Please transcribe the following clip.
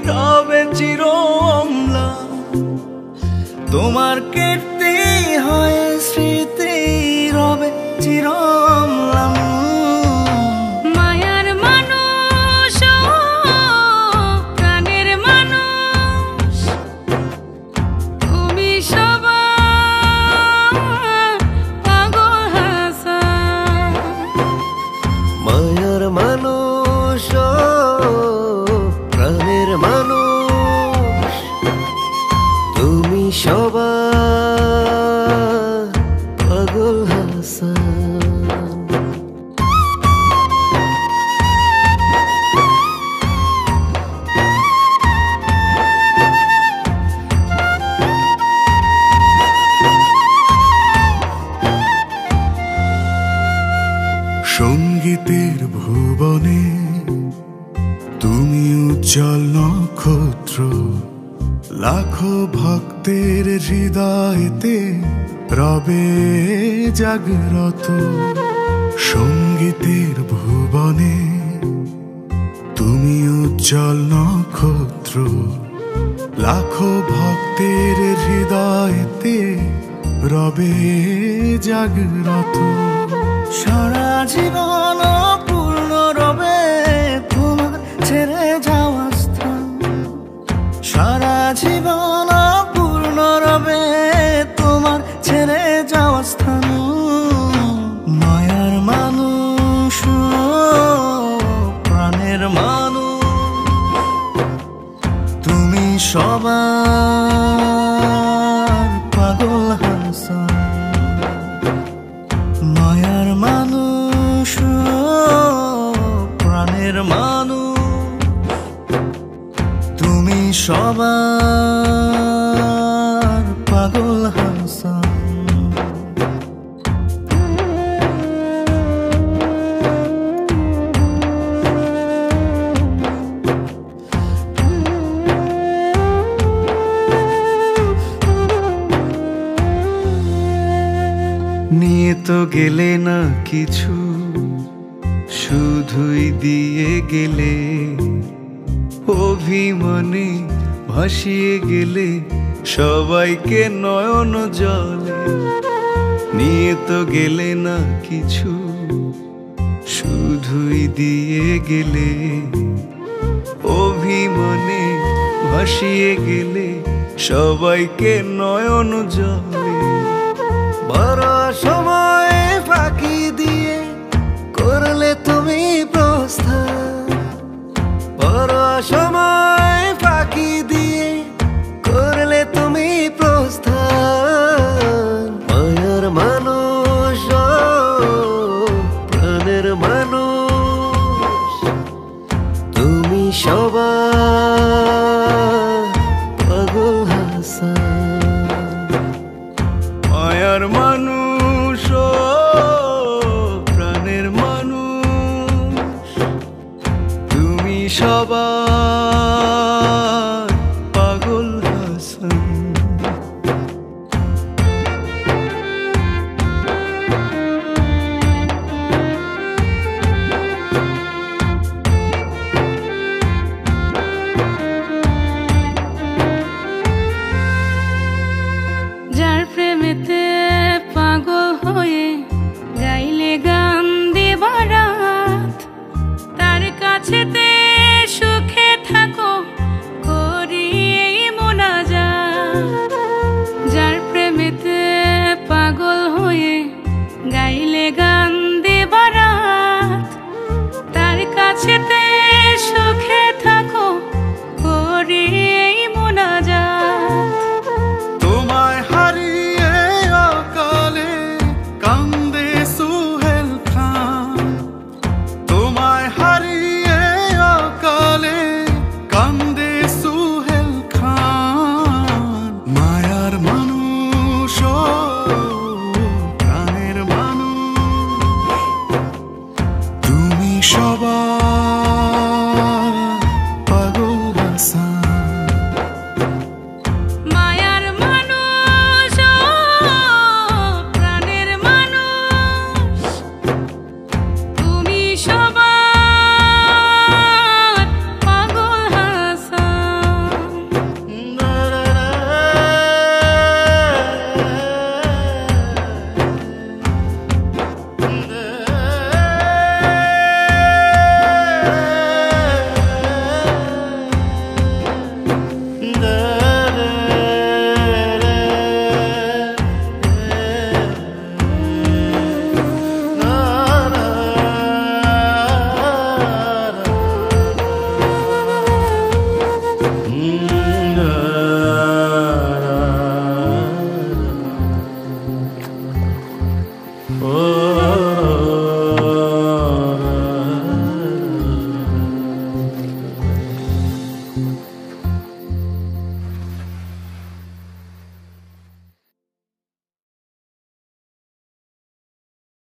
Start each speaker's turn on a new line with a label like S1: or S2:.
S1: রবে চির অম্লান। তোমার কীর্তি হয় স্মৃতি রবে চির অম্লান।
S2: মায়ার মানুষ প্রাণের মানুষ তুমি সবার পাগল হাসান।
S1: মায়ার মানুষ প্রাণের মানুষ তুমি সবার পাগল হাসান। সঙ্গীতের ভুবনে তুমি উজ্জ্বল নক্ষত্র, লাখো ভক্তের হৃদয়েতে রবে জাগ্রত। সঙ্গীতের ভুবনে তুমি উজ্জ্বল নক্ষত্র, লাখো ভক্তের হৃদয়েতে রবে জাগ্রত। সারা জীবন পূর্ণ রবে তোমার ছেড়ে যাওয়া স্থান। সারা জীবন পূর্ণ রবে তোমার ছেড়ে যাওয়া স্থান। মায়ার মানুষ প্রাণের মানুষ তুমি সবার পাগল হাসান। মায়ার মানুষ প্রাণের মানুষ তুমি সবার পাগল হাসান। নিয়ে তো গেলে না কিছু, শুধুই দিয়ে গেলে অভিমানে ভাসিয়ে গেলে সবাইকে নয়ন জলে। নিয়ে তো গেলে না কিছু, শুধুই দিয়ে গেলে অভিমানে ভাসিয়ে গেলে সবাইকে নয়ন জলে। বড় সময় ফাঁকি দিয়ে করলে তুমি প্রস্থান। বড় সময় ফাঁকি দিয়ে করলে তুমি প্রস্থান। মায়ার মানুষ প্রাণের মানুষ তুমি সবার পাগল হাসান। মায়ার মানুষ প্রাণের মানুষ তুমি সবার